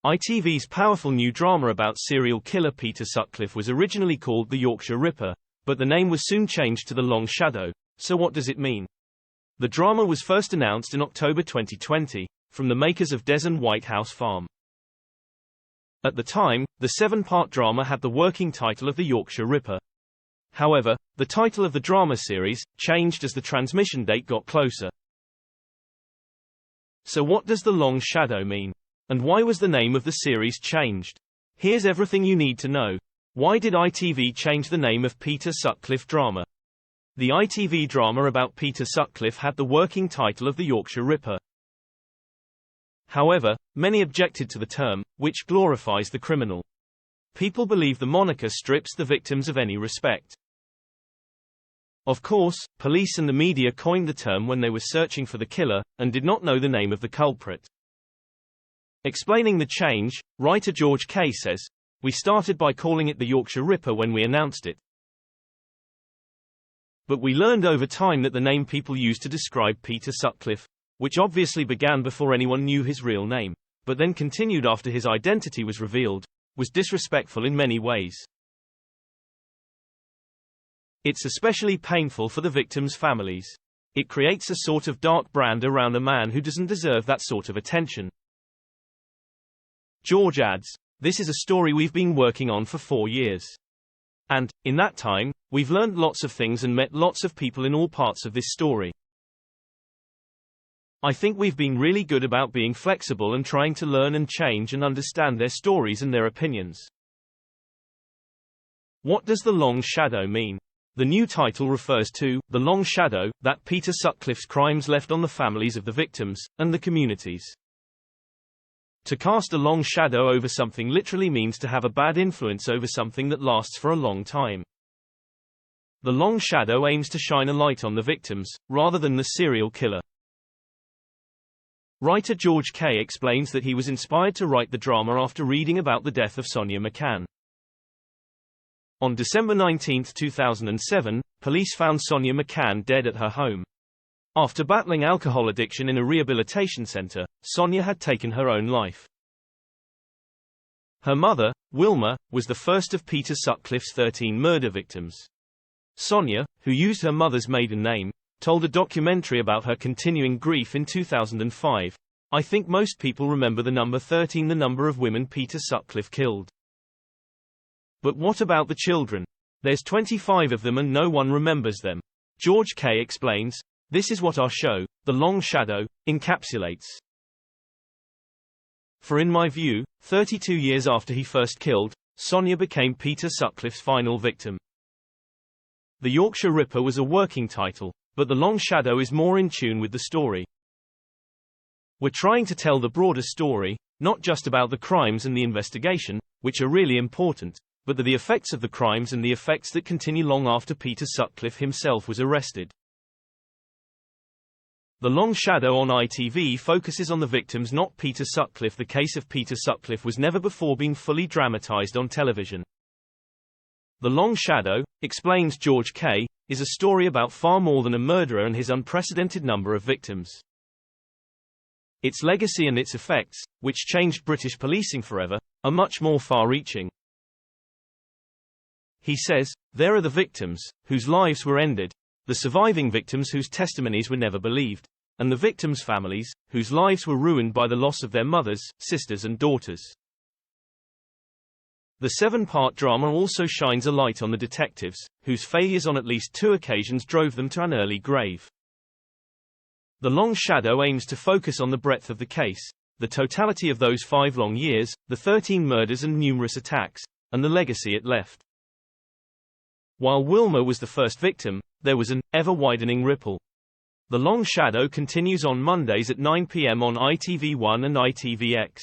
ITV's powerful new drama about serial killer Peter Sutcliffe was originally called The Yorkshire Ripper, but the name was soon changed to The Long Shadow. So what does it mean? The drama was first announced in October 2020, from the makers of Des and White House Farm. At the time, the 7-part drama had the working title of The Yorkshire Ripper. However, the title of the drama series changed as the transmission date got closer. So what does The Long Shadow mean? And why was the name of the series changed? Here's everything you need to know. Why did ITV change the name of Peter Sutcliffe drama? The ITV drama about Peter Sutcliffe had the working title of The Yorkshire Ripper. However, many objected to the term, which glorifies the criminal. People believe the moniker strips the victims of any respect. Of course, police and the media coined the term when they were searching for the killer, and did not know the name of the culprit. Explaining the change, writer George Kay says, "We started by calling it the Yorkshire Ripper when we announced it. But we learned over time that the name people used to describe Peter Sutcliffe, which obviously began before anyone knew his real name, but then continued after his identity was revealed, was disrespectful in many ways. It's especially painful for the victims' families. It creates a sort of dark brand around a man who doesn't deserve that sort of attention." George adds, "This is a story we've been working on for 4 years. And, in that time, we've learned lots of things and met lots of people in all parts of this story. I think we've been really good about being flexible and trying to learn and change and understand their stories and their opinions." What does The Long Shadow mean? The new title refers to the long shadow that Peter Sutcliffe's crimes left on the families of the victims and the communities. To cast a long shadow over something literally means to have a bad influence over something that lasts for a long time. The long shadow aims to shine a light on the victims, rather than the serial killer. Writer George Kay explains that he was inspired to write the drama after reading about the death of Sonia McCann. On December 19, 2007, police found Sonia McCann dead at her home. After battling alcohol addiction in a rehabilitation center, Sonia had taken her own life. Her mother, Wilma, was the first of Peter Sutcliffe's 13 murder victims. Sonia, who used her mother's maiden name, told a documentary about her continuing grief in 2005. "I think most people remember the number 13, the number of women Peter Sutcliffe killed. But what about the children? There's 25 of them and no one remembers them." George Kay explains, "This is what our show, The Long Shadow, encapsulates. For in my view, 32 years after he first killed, Sonia became Peter Sutcliffe's final victim." The Yorkshire Ripper was a working title, but The Long Shadow is more in tune with the story. We're trying to tell the broader story, not just about the crimes and the investigation, which are really important, but the effects of the crimes and the effects that continue long after Peter Sutcliffe himself was arrested. The Long Shadow on ITV focuses on the victims, not Peter Sutcliffe. The case of Peter Sutcliffe was never before been fully dramatized on television. The Long Shadow, explains George Kay, is a story about far more than a murderer and his unprecedented number of victims. Its legacy and its effects, which changed British policing forever, are much more far-reaching. He says, "There are the victims, whose lives were ended, the surviving victims whose testimonies were never believed, and the victims' families, whose lives were ruined by the loss of their mothers, sisters and daughters." The 7-part drama also shines a light on the detectives, whose failures on at least 2 occasions drove them to an early grave. The Long Shadow aims to focus on the breadth of the case, the totality of those 5 long years, the 13 murders and numerous attacks, and the legacy it left. While Wilma was the first victim, there was an ever-widening ripple. The Long Shadow continues on Mondays at 9 p.m. on ITV1 and ITVX.